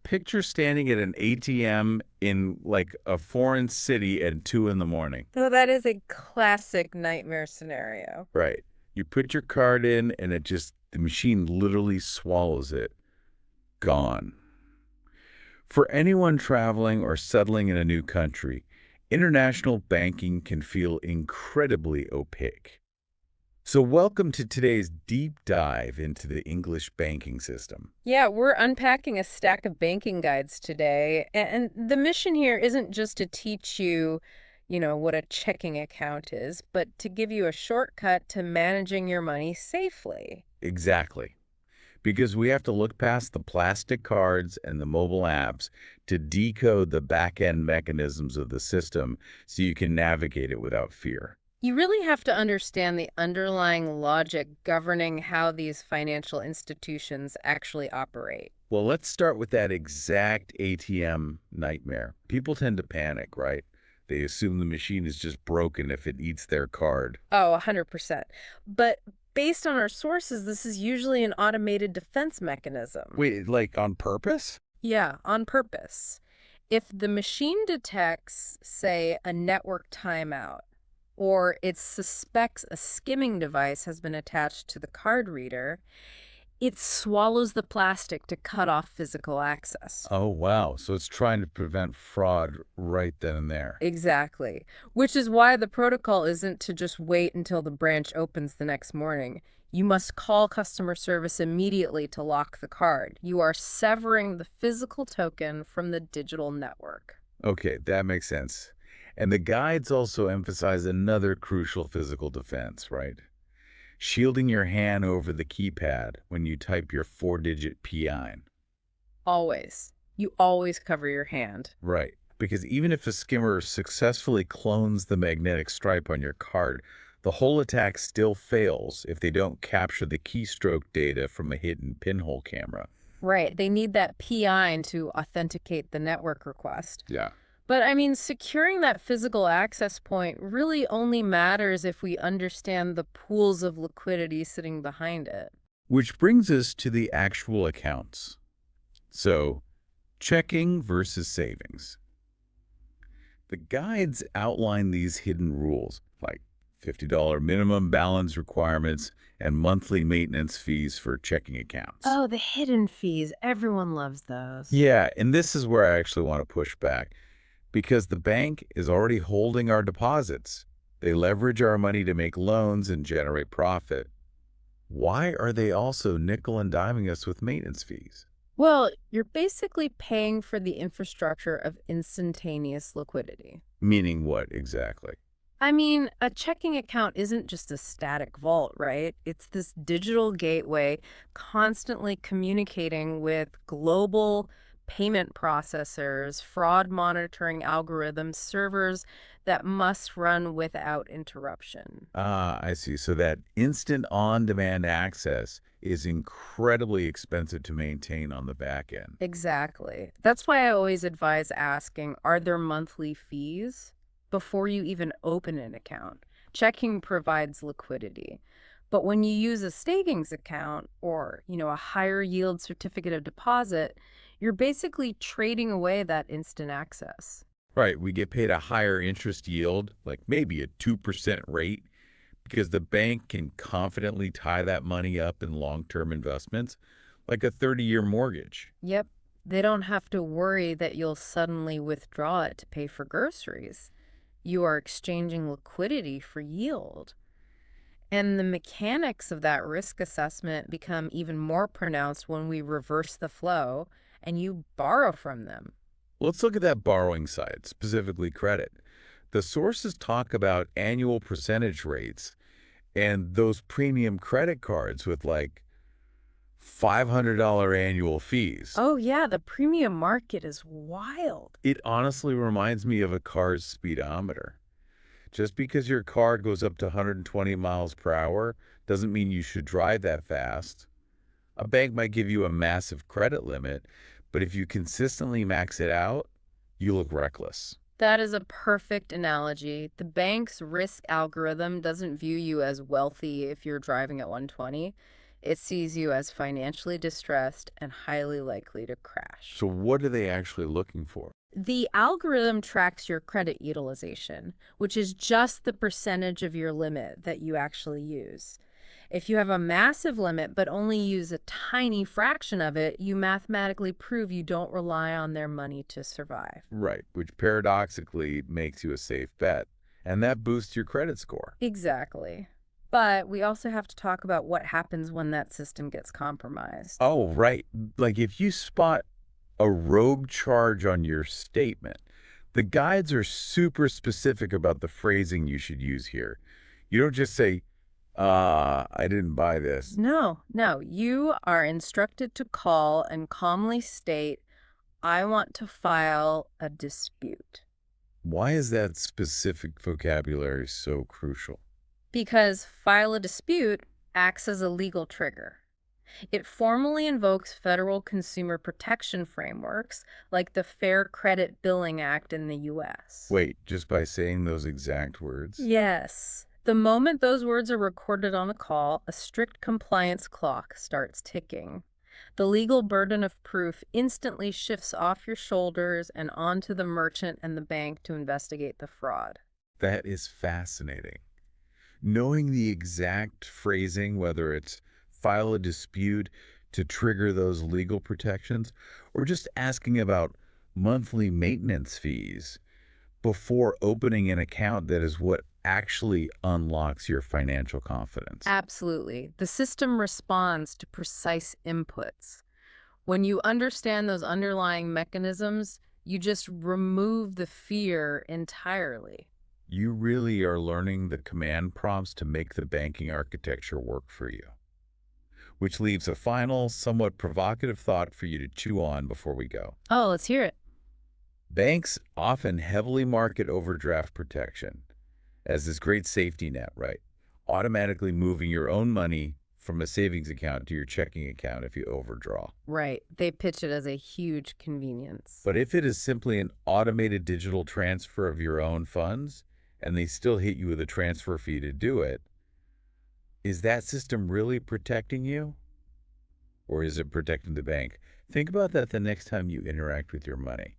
picture standing at an ATM in like a foreign city at 2 in the morning. So that is a classic nightmare scenario. Right. You put your card in and the machine literally swallows it. Gone. For anyone traveling or settling in a new country, international banking can feel incredibly opaque. So, welcome to today's deep dive into the English banking system. Yeah, we're unpacking a stack of banking guides today. And the mission here isn't just to teach you, what a checking account is, but to give you a shortcut to managing your money safely. Exactly. Because we have to look past the plastic cards and the mobile apps to decode the back end mechanisms of the system so you can navigate it without fear. You really have to understand the underlying logic governing how these financial institutions actually operate. Well, let's start with that exact ATM nightmare. People tend to panic, right? They assume the machine is just broken if it eats their card. Oh, 100%. But based on our sources, this is usually an automated defense mechanism. Wait, like on purpose? Yeah, on purpose. If the machine detects, say, a network timeout, or it suspects a skimming device has been attached to the card reader, it swallows the plastic to cut off physical access. Oh, wow. So it's trying to prevent fraud right then and there. Exactly. Which is why the protocol isn't to just wait until the branch opens the next morning. You must call customer service immediately to lock the card. You are severing the physical token from the digital network. Okay, that makes sense. And the guides also emphasize another crucial physical defense, right? Shielding your hand over the keypad when you type your four-digit PIN. Always. You always cover your hand. Right. Because even if a skimmer successfully clones the magnetic stripe on your card, the whole attack still fails if they don't capture the keystroke data from a hidden pinhole camera. Right. They need that PIN to authenticate the network request. Yeah. But I mean, securing that physical access point really only matters if we understand the pools of liquidity sitting behind it. Which brings us to the actual accounts. So, checking versus savings. The guides outline these hidden rules, like $50 minimum balance requirements and monthly maintenance fees for checking accounts. Oh, the hidden fees. Everyone loves those. Yeah, and this is where I actually want to push back because the bank is already holding our deposits. They leverage our money to make loans and generate profit. Why are they also nickel and diming us with maintenance fees? Well, you're basically paying for the infrastructure of instantaneous liquidity. Meaning what exactly? I mean, a checking account isn't just a static vault, right? It's this digital gateway constantly communicating with global payment processors, fraud monitoring algorithms, servers that must run without interruption. Ah, I see. So that instant on-demand access is incredibly expensive to maintain on the back end. Exactly. That's why I always advise asking, are there monthly fees before you even open an account? Checking provides liquidity. But when you use a savings account or, a higher yield certificate of deposit, you're basically trading away that instant access. Right, we get paid a higher interest yield, like maybe a 2% rate, because the bank can confidently tie that money up in long-term investments, like a 30-year mortgage. Yep. They don't have to worry that you'll suddenly withdraw it to pay for groceries. You are exchanging liquidity for yield. And the mechanics of that risk assessment become even more pronounced when we reverse the flow and you borrow from them. Let's look at that borrowing side, specifically credit. The sources talk about annual percentage rates and those premium credit cards with like $500 annual fees. Oh, yeah, the premium market is wild. It honestly reminds me of a car's speedometer. Just because your car goes up to 120 miles per hour doesn't mean you should drive that fast. A bank might give you a massive credit limit, but if you consistently max it out, you look reckless. That is a perfect analogy. The bank's risk algorithm doesn't view you as wealthy if you're driving at 120. It sees you as financially distressed and highly likely to crash. So what are they actually looking for? The algorithm tracks your credit utilization, which is just the percentage of your limit that you actually use. If you have a massive limit but only use a tiny fraction of it, you mathematically prove you don't rely on their money to survive. Right, which paradoxically makes you a safe bet, and that boosts your credit score. Exactly. But we also have to talk about what happens when that system gets compromised. Oh, right. Like if you spot a rogue charge on your statement, the guides are super specific about the phrasing you should use here. You don't just say, I didn't buy this. No, no, you are instructed to call and calmly state, I want to file a dispute. Why is that specific vocabulary so crucial? Because file a dispute acts as a legal trigger. It formally invokes federal consumer protection frameworks like the Fair Credit Billing Act in the U.S. Wait, just by saying those exact words? Yes. The moment those words are recorded on a call, a strict compliance clock starts ticking. The legal burden of proof instantly shifts off your shoulders and onto the merchant and the bank to investigate the fraud. That is fascinating. Knowing the exact phrasing, whether it's file a dispute to trigger those legal protections, or just asking about monthly maintenance fees before opening an account, that is what actually unlocks your financial confidence. Absolutely. The system responds to precise inputs. When you understand those underlying mechanisms, you just remove the fear entirely. You really are learning the command prompts to make the banking architecture work for you. Which leaves a final, somewhat provocative thought for you to chew on before we go. Oh, let's hear it. Banks often heavily market overdraft protection as this great safety net, right? Automatically moving your own money from a savings account to your checking account if you overdraw. Right. They pitch it as a huge convenience. But if it is simply an automated digital transfer of your own funds, and they still hit you with a transfer fee to do it, is that system really protecting you? Or is it protecting the bank? Think about that the next time you interact with your money.